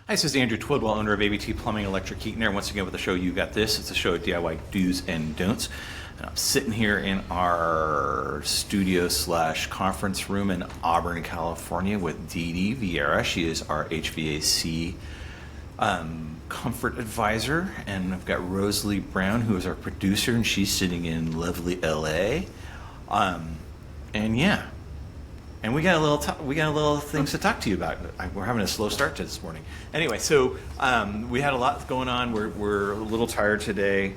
Hi, this is Andrew Twidwell, owner of ABT Plumbing, Electric, Heating, Air. Once again with the show You Got This. It's a show of DIY do's and don'ts. And I'm sitting here in our studio / conference room in Auburn, California with DeeDee Vierra. She is our HVAC comfort advisor. And I've got Rosalie Brown, who is our producer, and she's sitting in lovely LA. And we got a little things to talk to you about. We're having a slow start to this morning. Anyway, so we had a lot going on. We're a little tired today.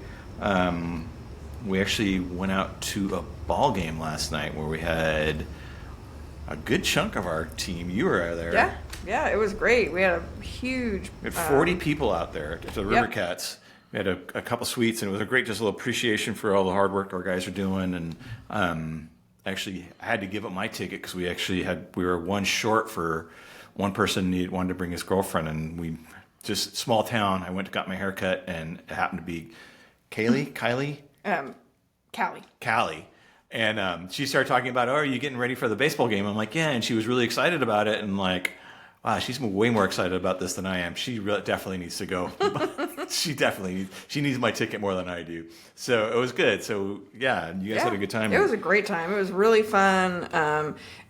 We actually went out to a ball game last night where we had a good chunk of our team. You were there. Yeah, it was great. We had a huge. We had 40 people out there at the River Cats. We had a couple suites, and it was a great, just a little appreciation for all the hard work our guys are doing. And actually, I had to give up my ticket because we were one short for one person wanted to bring his girlfriend, and we just small town. I went and got my hair cut, and it happened to be Callie, and she started talking about, are you getting ready for the baseball game? I'm like, yeah, and she was really excited about it, and like, wow, she's way more excited about this than I am. She definitely needs to go. She needs my ticket more than I do. So it was good. So yeah, you guys had a good time. It was a great time. It was really fun.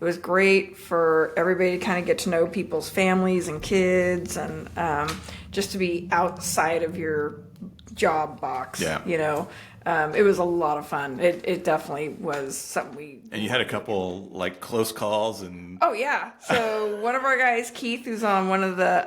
It was great for everybody to kind of get to know people's families and kids, and just to be outside of your job box. Yeah. You know, it was a lot of fun. It definitely was something And you had a couple like close calls and. Oh yeah. So one of our guys, Keith, who's on one of the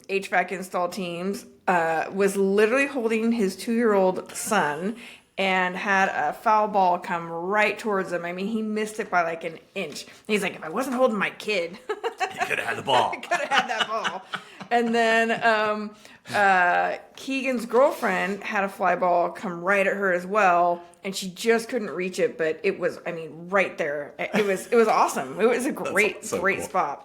HVAC install teams, was literally holding his 2-year-old son and had a foul ball come right towards him. I mean, he missed it by like an inch. And he's like, if I wasn't holding my kid, he could have had the ball. I could have had that ball. And then Keegan's girlfriend had a fly ball come right at her as well, and she just couldn't reach it, but it was, I mean, right there. It was awesome. It was a great cool. spot.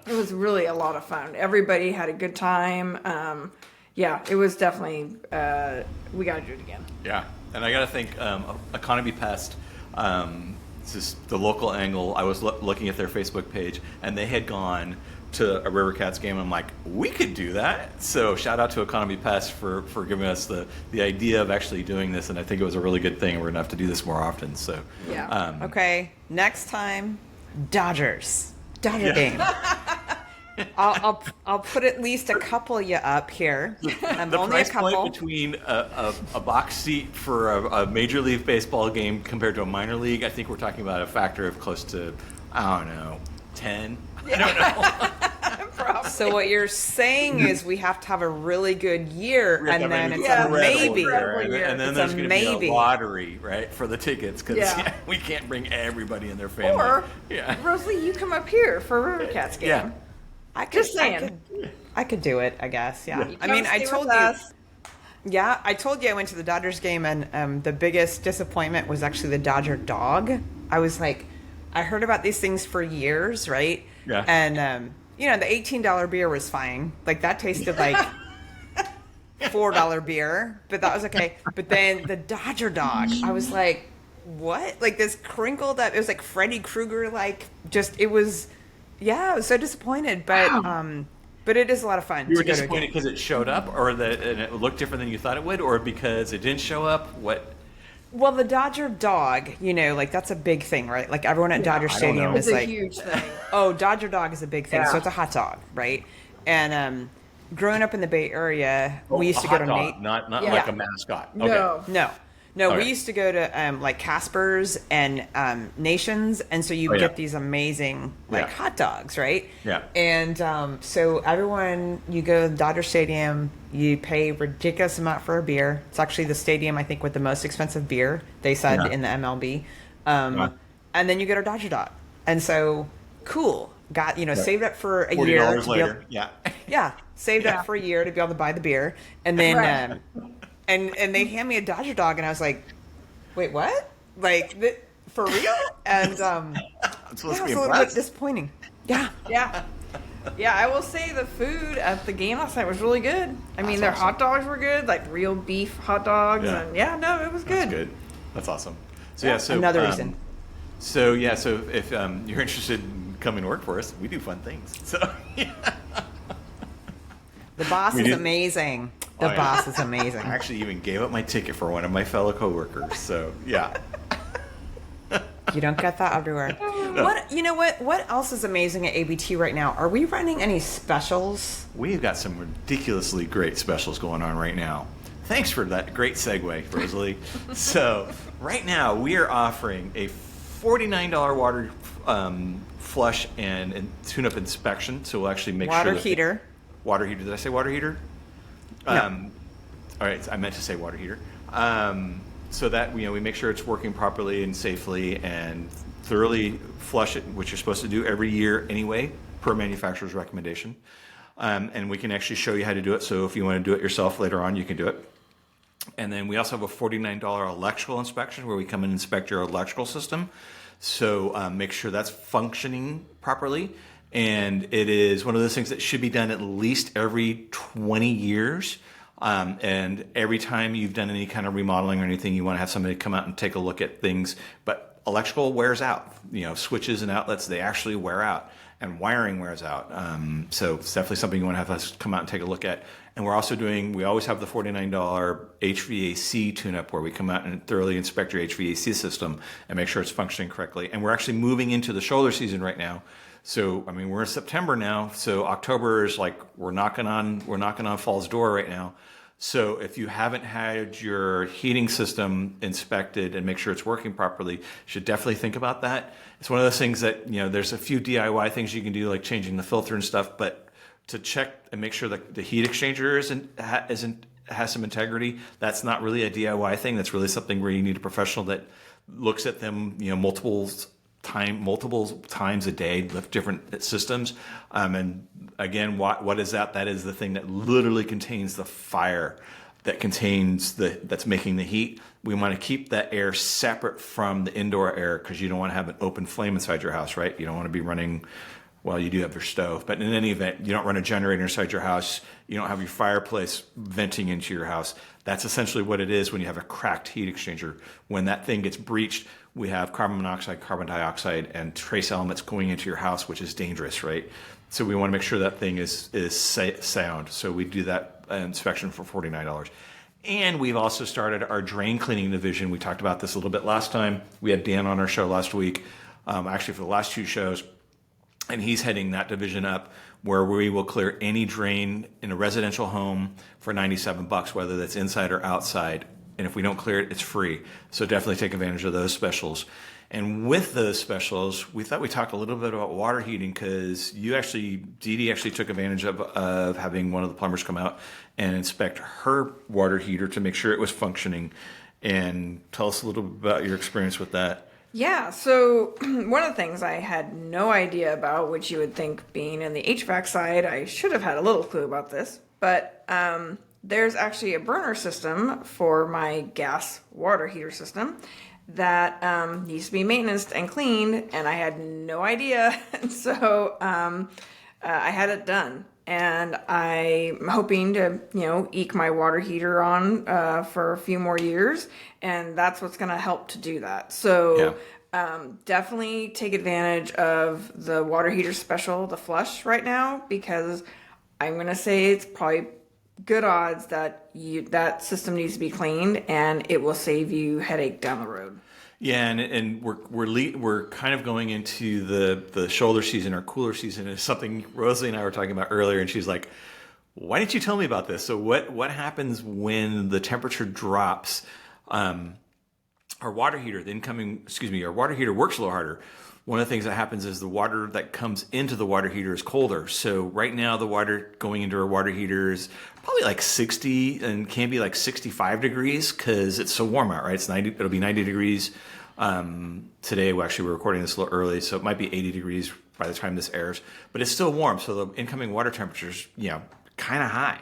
It was really a lot of fun. Everybody had a good time. Yeah, it was definitely, we got to do it again. Yeah, and I got to think, Economy Pest, this is the local angle. I was looking at their Facebook page, and they had gone to a River Cats game. I'm like, we could do that. So shout out to Economy Pest for giving us the idea of actually doing this, and I think it was a really good thing. We're gonna have to do this more often. So yeah. Okay, next time, Dodger game. I'll put at least a couple of you up here. The only price a couple. point between a box seat for a Major League Baseball game compared to a minor league, I think we're talking about a factor of close to, I don't know, 10. I don't know. Probably. So what you're saying is we have to have a really good year, and then it's a maybe. And then there's going to be a lottery, right, for the tickets, because we can't bring everybody in their family. Or, Rosalie, you come up here for a River Cats game. Yeah. I could do it, I guess. Yeah. You I mean, I told you. us. Yeah, I told you I went to the Dodgers game, and the biggest disappointment was actually the Dodger dog. I was like, I heard about these things for years, right? Yeah. And the $18 beer was fine. Like that tasted like $4 beer, but that was okay. But then the Dodger dog, I was like, what? Like this crinkled up. It was like Freddy Krueger. Like I was so disappointed. But but it is a lot of fun. You were disappointed because it showed up, and it looked different than you thought it would, or because it didn't show up? What? Well, the Dodger dog, like that's a big thing, right? Like everyone at Dodger Stadium is like, it's a huge thing. Oh, Dodger dog is a big thing. So it's a hot dog, right? And growing up in the Bay Area, we used to go to not like a mascot. Okay. No, we used to go to like Casper's and Nations, and so you get these amazing hot dogs, right? Yeah. And so everyone, you go to Dodger Stadium, you pay ridiculous amount for a beer. It's actually the stadium I think with the most expensive beer, they said in the MLB. And then you get a Dodger dog, and so cool. Got saved up for a year. $40 later. Saved up for a year to be able to buy the beer, and then. And they hand me a Dodger dog, and I was like, "Wait, what? Like, for real?" And it was a little bit disappointing. Yeah. I will say the food at the game last night was really good. I mean, their hot dogs were good, like real beef hot dogs, and it was good. That's good. That's awesome. So another reason. So if you're interested in coming to work for us, we do fun things. So The boss is amazing. The boss is amazing. I actually even gave up my ticket for one of my fellow coworkers. So yeah. You don't get that everywhere. What you know what else is amazing at ABT right now? Are we running any specials? We've got some ridiculously great specials going on right now. Thanks for that great segue, Rosalie. So right now we are offering a $49 water flush and tune-up inspection. So we'll actually make water sure heater. Water heater. Did I say water heater? No. All right, I meant to say water heater. So that we make sure it's working properly and safely and thoroughly flush it, which you're supposed to do every year anyway, per manufacturer's recommendation. And we can actually show you how to do it. So if you want to do it yourself later on, you can do it. And then we also have a $49 electrical inspection where we come and inspect your electrical system. So make sure that's functioning properly. And it is one of those things that should be done at least every 20 years. And every time you've done any kind of remodeling or anything, you want to have somebody come out and take a look at things. But electrical wears out. Switches and outlets, they actually wear out. And wiring wears out. So it's definitely something you want to have us come out and take a look at. And we always have the $49 HVAC tune-up where we come out and thoroughly inspect your HVAC system and make sure it's functioning correctly. And we're actually moving into the shoulder season right now. So, we're in September now. So October is like, we're knocking on fall's door right now. So if you haven't had your heating system inspected and make sure it's working properly, you should definitely think about that. It's one of those things that, there's a few DIY things you can do, like changing the filter and stuff, but to check and make sure that the heat exchanger has some integrity, that's not really a DIY thing. That's really something where you need a professional that looks at them, multiple times a day with different systems. And again, what is that? That is the thing that literally contains the fire that's making the heat. We want to keep that air separate from the indoor air because you don't want to have an open flame inside your house, right? You don't want to be running, well, you do have your stove, but in any event, you don't run a generator inside your house. You don't have your fireplace venting into your house. That's essentially what it is when you have a cracked heat exchanger. When that thing gets breached, we have carbon monoxide, carbon dioxide, and trace elements going into your house, which is dangerous, right? So we want to make sure that thing is sound. So we do that inspection for $49. And we've also started our drain cleaning division. We talked about this a little bit last time. We had Dan on our show last week, actually for the last 2 shows. And he's heading that division up where we will clear any drain in a residential home for $97, whether that's inside or outside. And if we don't clear it, it's free. So definitely take advantage of those specials. And with those specials, we thought we'd talk a little bit about water heating because DeeDee actually took advantage of having one of the plumbers come out and inspect her water heater to make sure it was functioning. And tell us a little bit about your experience with that. Yeah, so one of the things I had no idea about, which you would think being in the HVAC side, I should have had a little clue about this, but there's actually a burner system for my gas water heater system that needs to be maintained and cleaned, and I had no idea. So I had it done, and I'm hoping to, eke my water heater on for a few more years, and that's what's going to help to do that. So definitely take advantage of the water heater special, the flush right now, because I'm going to say it's probably good odds that that system needs to be cleaned, and it will save you headache down the road. Yeah, and we're kind of going into the shoulder season or cooler season. Is something Rosalie and I were talking about earlier, and she's like, "Why didn't you tell me about this?" So what happens when the temperature drops? Our water heater, our water heater works a little harder. One of the things that happens is the water that comes into the water heater is colder. So right now the water going into our water heater is probably like 60 and can be like 65 degrees because it's so warm out, right? It'll be 90 degrees. Today, we're recording this a little early, so it might be 80 degrees by the time this airs, but it's still warm. So the incoming water temperature's, kind of high.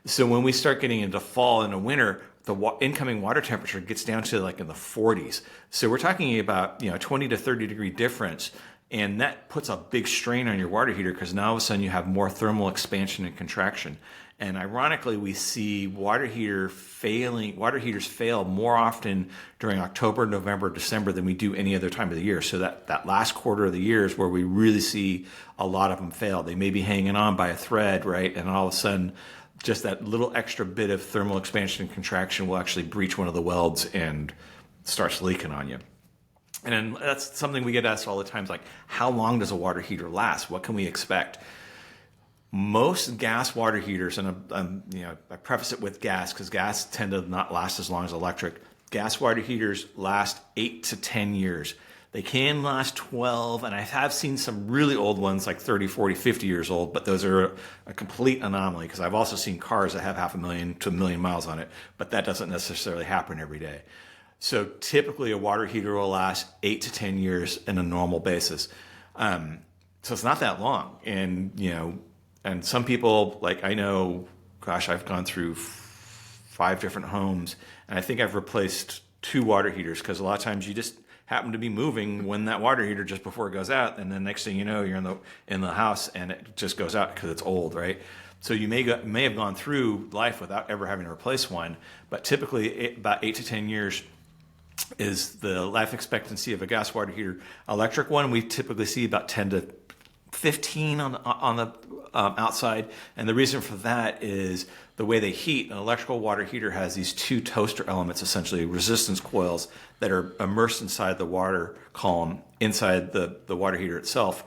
So when we start getting into fall and winter, the incoming water temperature gets down to like in the 40s. So we're talking about, 20 to 30 degree difference. And that puts a big strain on your water heater because now all of a sudden you have more thermal expansion and contraction. And ironically, we see water heaters fail more often during October, November, December than we do any other time of the year. So that last quarter of the year is where we really see a lot of them fail. They may be hanging on by a thread, right? And all of a sudden, just that little extra bit of thermal expansion and contraction will actually breach one of the welds and starts leaking on you. And then that's something we get asked all the time, is like, how long does a water heater last? What can we expect? Most gas water heaters, and I preface it with gas because gas tend to not last as long as electric. Gas water heaters last 8 to 10 years. They can last 12, and I have seen some really old ones like 30, 40, 50 years old, but those are a complete anomaly because I've also seen cars that have 500,000 to 1 million miles on it, but that doesn't necessarily happen every day. So typically a water heater will last 8 to 10 years in a normal basis. So it's not that long. And some people, like I know, gosh, I've gone through 5 different homes, and I think I've replaced 2 water heaters because a lot of times you just happen to be moving when that water heater just before it goes out, and then next thing you know, you're in the house and it just goes out because it's old, right? So you may have gone through life without ever having to replace one, but typically about 8 to 10 years is the life expectancy of a gas water heater. Electric one, we typically see about 10 to 15 on the outside, and the reason for that is the way they heat. An electrical water heater has these 2 toaster elements, essentially resistance coils, that are immersed inside the water column inside the water heater itself.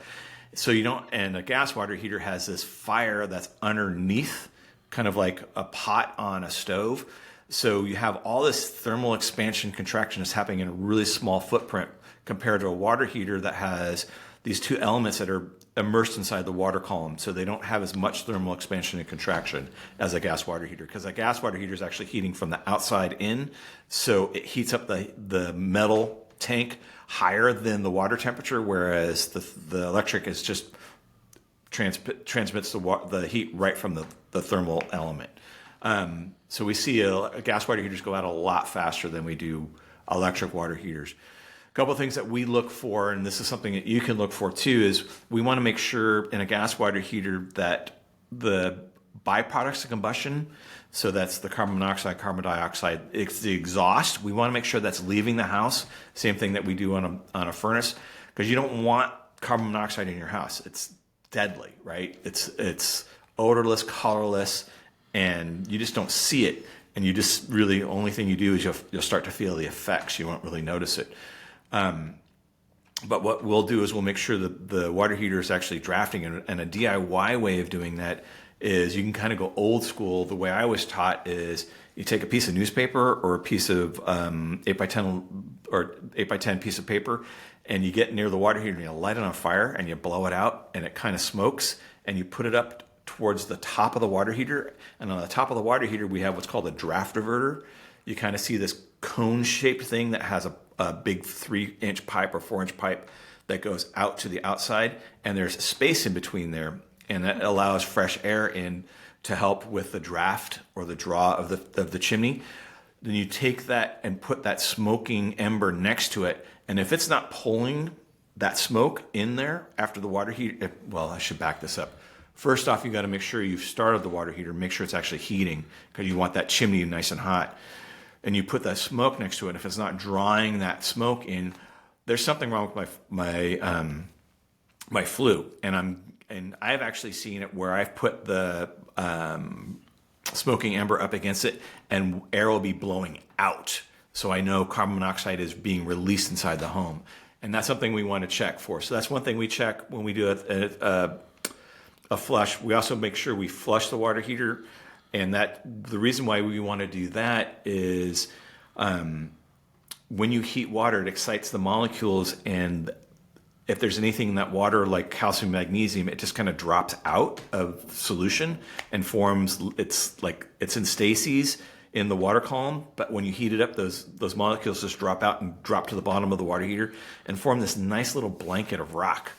So and a gas water heater has this fire that's underneath, kind of like a pot on a stove. So you have all this thermal expansion contraction that's happening in a really small footprint compared to a water heater that has these 2 elements that are immersed inside the water column. So they don't have as much thermal expansion and contraction as a gas water heater, because a gas water heater is actually heating from the outside in. So it heats up the metal tank higher than the water temperature, whereas the electric is just transmits the heat right from the thermal element. So we see a gas water heaters go out a lot faster than we do electric water heaters. A couple of things that we look for, and this is something that you can look for too, is we want to make sure in a gas water heater that the byproducts of combustion, so that's the carbon monoxide, carbon dioxide, it's the exhaust, we want to make sure that's leaving the house. Same thing that we do on a furnace, because you don't want carbon monoxide in your house. It's deadly, right? It's odorless, colorless, and you just don't see it. And you just really, the only thing you do is you'll start to feel the effects. You won't really notice it. But what we'll do is we'll make sure that the water heater is actually drafting, and a DIY way of doing that is you can kind of go old school. The way I was taught is you take a piece of newspaper or a piece of 8x10 or 8x10 piece of paper, and you get near the water heater and you light it on fire and you blow it out, and it kind of smokes, and you put it up towards the top of the water heater. And on the top of the water heater, we have what's called a draft diverter. You kind of see this cone-shaped thing that has a big 3-inch pipe or 4-inch pipe that goes out to the outside, and there's space in between there, and that allows fresh air in to help with the draft or the draw of the chimney. Then you take that and put that smoking ember next to it, and if it's not pulling that smoke in there after the water heater, well, I should back this up. First off, you got to make sure you've started the water heater, make sure it's actually heating, because you want that chimney nice and hot. And you put that smoke next to it. If it's not drawing that smoke in, there's something wrong with my flue. And I've actually seen it where I've put the smoking ember up against it, and air will be blowing out. So I know carbon monoxide is being released inside the home, and that's something we want to check for. So that's one thing we check when we do a flush. We also make sure we flush the water heater. And the reason why we want to do that is when you heat water, it excites the molecules, and if there's anything in that water like calcium, magnesium, it just kind of drops out of solution and forms. It's in stases in the water column, but when you heat it up, those molecules just drop out and drop to the bottom of the water heater and form this nice little blanket of rock.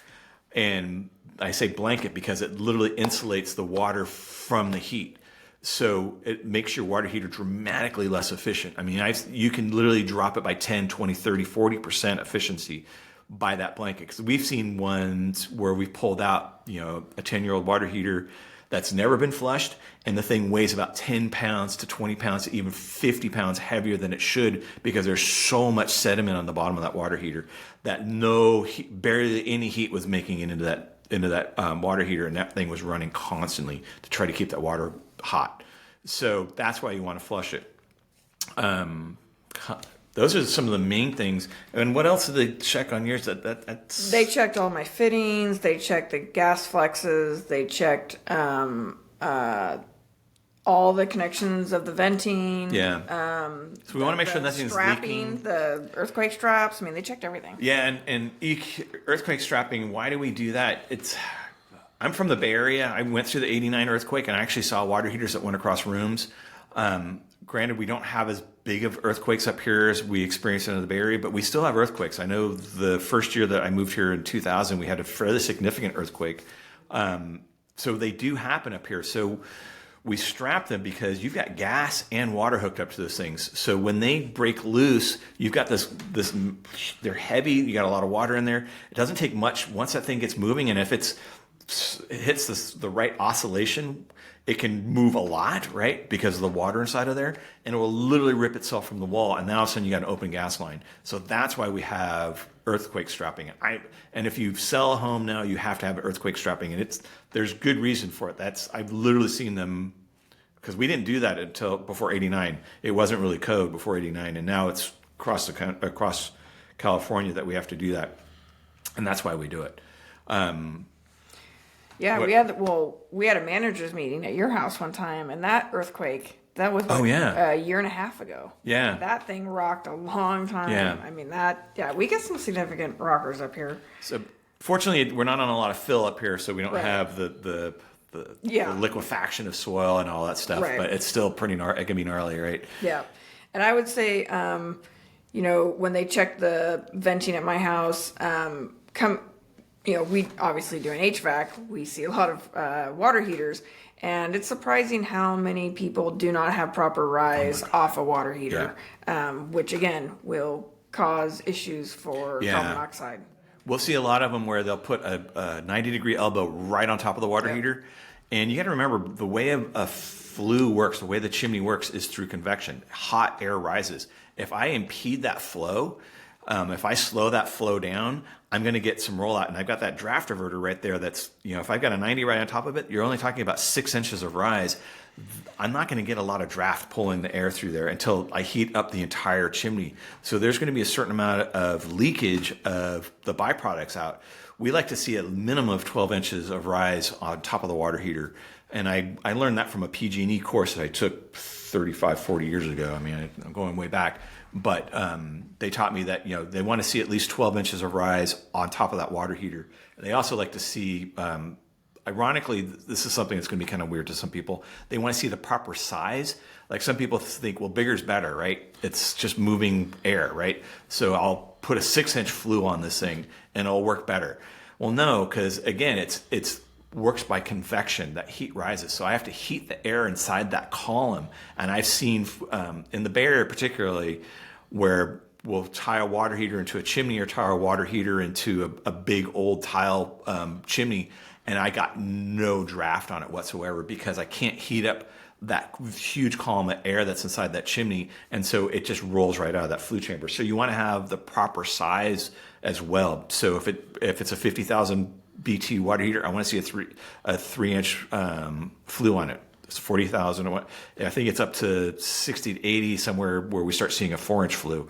And I say blanket because it literally insulates the water from the heat. So it makes your water heater dramatically less efficient. I mean, you can literally drop it by 10, 20, 30, 40% efficiency by that blanket. Because we've seen ones where we've pulled out, a 10-year-old water heater that's never been flushed, and the thing weighs about 10 pounds to 20 pounds to even 50 pounds heavier than it should, because there's so much sediment on the bottom of that water heater that barely any heat was making it into that water heater, and that thing was running constantly to try to keep that water hot. So that's why you want to flush it. Those are some of the main things. And what else did they check on yours? That's... They checked all my fittings. They checked the gas flexes. They checked all the connections of the venting. Yeah. So we want to make sure nothing's leaking. The earthquake straps. I mean, they checked everything. Yeah, and earthquake strapping, why do we do that? I'm from the Bay Area. I went through the 89 earthquake, and I actually saw water heaters that went across rooms. Granted, we don't have as big of earthquakes up here as we experienced in the Bay Area, but we still have earthquakes. I know the first year that I moved here in 2000, we had a fairly significant earthquake. So they do happen up here. So we strap them because you've got gas and water hooked up to those things. So when they break loose, you've got this, they're heavy, you got a lot of water in there. It doesn't take much once that thing gets moving, and if it hits the right oscillation, it can move a lot, right? Because of the water inside of there, and it will literally rip itself from the wall. And now all of a sudden you got an open gas line. So that's why we have earthquake strapping. And if you sell a home now, you have to have earthquake strapping, and there's good reason for it. I've literally seen them, because we didn't do that until before 89. It wasn't really code before 89, and now it's across California that we have to do that, and that's why we do it. Yeah, we had a managers meeting at your house one time, and that earthquake, that was a year and a half ago. Yeah. That thing rocked a long time. Yeah. I mean, we get some significant rockers up here. So fortunately, we're not on a lot of fill up here, so we don't have the liquefaction of soil and all that stuff, but it's still it can be gnarly, right? Yeah. And I would say, when they check the venting at my house, we obviously do an HVAC. We see a lot of water heaters, and it's surprising how many people do not have proper rise off a water heater, which again will cause issues for carbon monoxide. We'll see a lot of them where they'll put a 90-degree elbow right on top of the water heater, and you got to remember the way a flue works, the way the chimney works is through convection. Hot air rises. If I impede that flow, if I slow that flow down, I'm going to get some rollout. And I've got that draft diverter right there that's, if I've got a 90 right on top of it, you're only talking about 6 inches of rise. I'm not going to get a lot of draft pulling the air through there until I heat up the entire chimney. So there's going to be a certain amount of leakage of the byproducts out. We like to see a minimum of 12 inches of rise on top of the water heater. And I learned that from a PG&E course that I took 35, 40 years ago. I mean, I'm going way back. But they taught me that, they want to see at least 12 inches of rise on top of that water heater. And they also like to see, ironically, this is something that's going to be kind of weird to some people. They want to see the proper size. Like some people think, well, bigger is better, right? It's just moving air, right? So I'll put a 6-inch flue on this thing and it'll work better. Well, no, because again, it's works by convection. That heat rises. So I have to heat the air inside that column. And I've seen in the Bay Area particularly, where we'll tie a water heater into a chimney or tie a water heater into a big old tile chimney, and I got no draft on it whatsoever because I can't heat up that huge column of air that's inside that chimney, and so it just rolls right out of that flue chamber. So you want to have the proper size as well. So if it's a 50,000 BT water heater, I want to see a 3-inch flue on it. It's 40,000. I think it's up to 60 to 80 somewhere where we start seeing a 4-inch flue.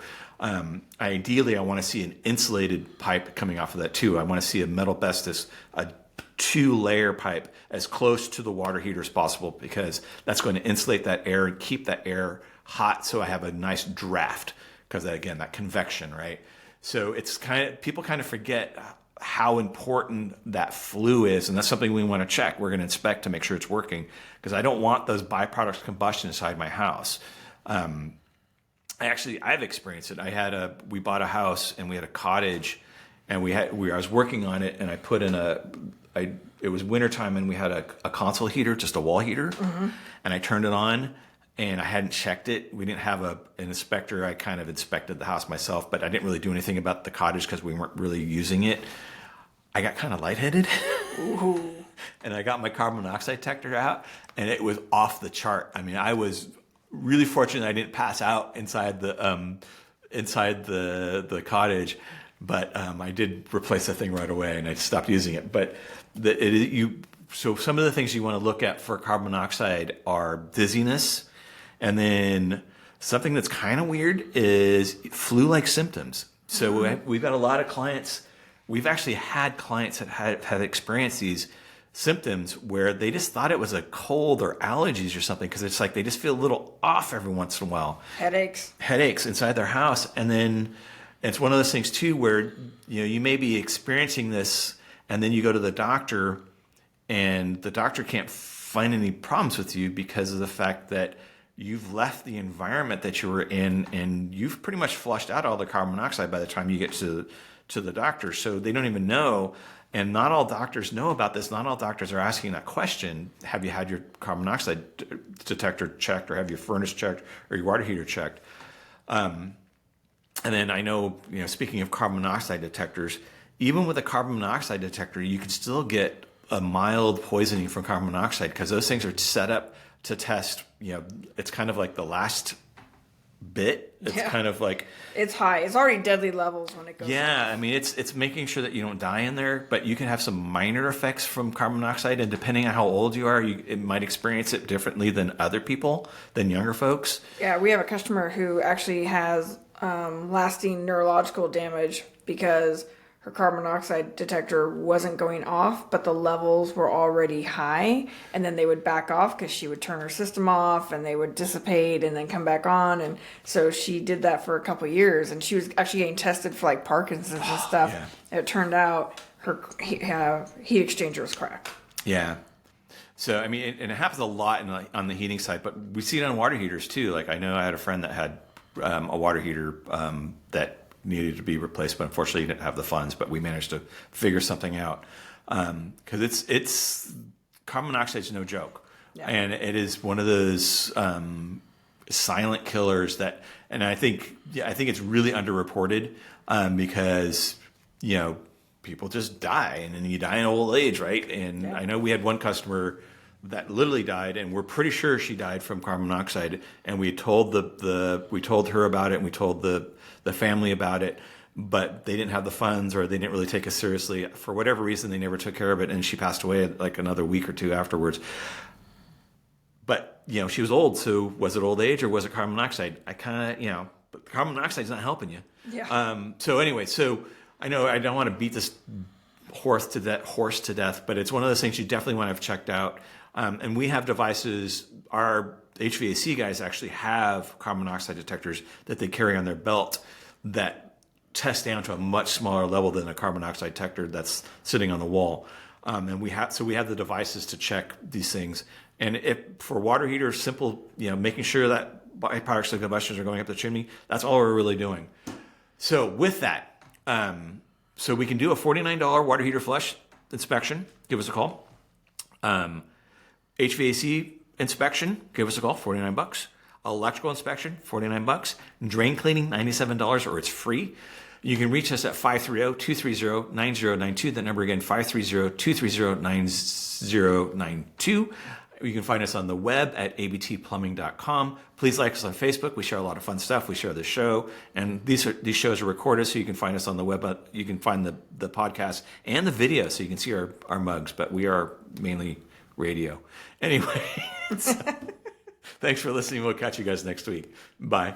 Ideally, I want to see an insulated pipe coming off of that too. I want to see a metal bestis, a 2-layer pipe as close to the water heater as possible, because that's going to insulate that air and keep that air hot. So I have a nice draft, because that convection, right? So it's people kind of forget how important that flue is, and that's something we want to check. We're going to inspect to make sure it's working, because I don't want those byproducts of combustion inside my house. I've experienced it. We bought a house and we had a cottage, and I was working on it, and I put in it was wintertime, and we had a console heater, just a wall heater, and I turned it on, and I hadn't checked it. We didn't have an inspector. I kind of inspected the house myself, but I didn't really do anything about the cottage because we weren't really using it. I got kind of lightheaded. Ooh. And I got my carbon monoxide detector out, and it was off the chart. I mean, I was really fortunate I didn't pass out inside the cottage, but I did replace the thing right away, and I stopped using it. But so some of the things you want to look at for carbon monoxide are dizziness, and then something that's kind of weird is flu-like symptoms. So we've got a lot of clients. We've actually had clients that had experienced these symptoms where they just thought it was a cold or allergies or something, because it's like they just feel a little off every once in a while. Headaches inside their house. And then it's one of those things too where you may be experiencing this, and then you go to the doctor and the doctor can't find any problems with you because of the fact that you've left the environment that you were in, and you've pretty much flushed out all the carbon monoxide by the time you get to the doctor. So they don't even know. And not all doctors know about this. Not all doctors are asking that question. Have you had your carbon monoxide detector checked, or have your furnace checked, or your water heater checked? And then I know, speaking of carbon monoxide detectors, even with a carbon monoxide detector, you can still get a mild poisoning from carbon monoxide, because those things are set up to test, it's kind of like the last bit. It's kind of like, it's high. It's already deadly levels when it goes. Yeah, I mean, it's making sure that you don't die in there, but you can have some minor effects from carbon monoxide, and depending on how old you are, it might experience it differently than other people, than younger folks. Yeah, we have a customer who actually has lasting neurological damage because her carbon monoxide detector wasn't going off, but the levels were already high, and then they would back off because she would turn her system off, and they would dissipate and then come back on. And so she did that for a couple of years, and she was actually getting tested for like Parkinson's and stuff. Yeah. And it turned out her heat exchanger was cracked. Yeah. So, I mean, and it happens a lot on the heating side, but we see it on water heaters too. Like, I know I had a friend that had a water heater that needed to be replaced, but unfortunately he didn't have the funds, but we managed to figure something out. Because it's carbon monoxide is no joke. Yeah. And it is one of those silent killers that, and I think it's really underreported because, people just die, and then you die in old age, right? And I know we had one customer that literally died, and we're pretty sure she died from carbon monoxide. And we told we told her about it, and we told the family about it, but they didn't have the funds, or they didn't really take us seriously. For whatever reason, they never took care of it, and she passed away like another week or two afterwards. But, she was old, so was it old age or was it carbon monoxide? I kind of, but carbon monoxide's not helping you. Yeah. So anyway, I know I don't want to beat this horse to death, but it's one of those things you definitely want to have checked out. And we have devices, our HVAC guys actually have carbon monoxide detectors that they carry on their belt that test down to a much smaller level than a carbon monoxide detector that's sitting on the wall. And we have the devices to check these things. And if for water heaters, simple, making sure that byproducts of combustions are going up the chimney, that's all we're really doing. So with that, so we can do a $49 water heater flush inspection. Give us a call. HVAC inspection, give us a call, $49. Electrical inspection, $49. Drain cleaning, $97, or it's free. You can reach us at 530-230-9092. That number again, 530-230-9092. You can find us on the web at abtplumbing.com. Please like us on Facebook. We share a lot of fun stuff. We share the show, and these shows are recorded, so you can find us on the web. You can find the podcast and the video, so you can see our mugs. But we are mainly radio. Anyway, thanks for listening. We'll catch you guys next week. Bye.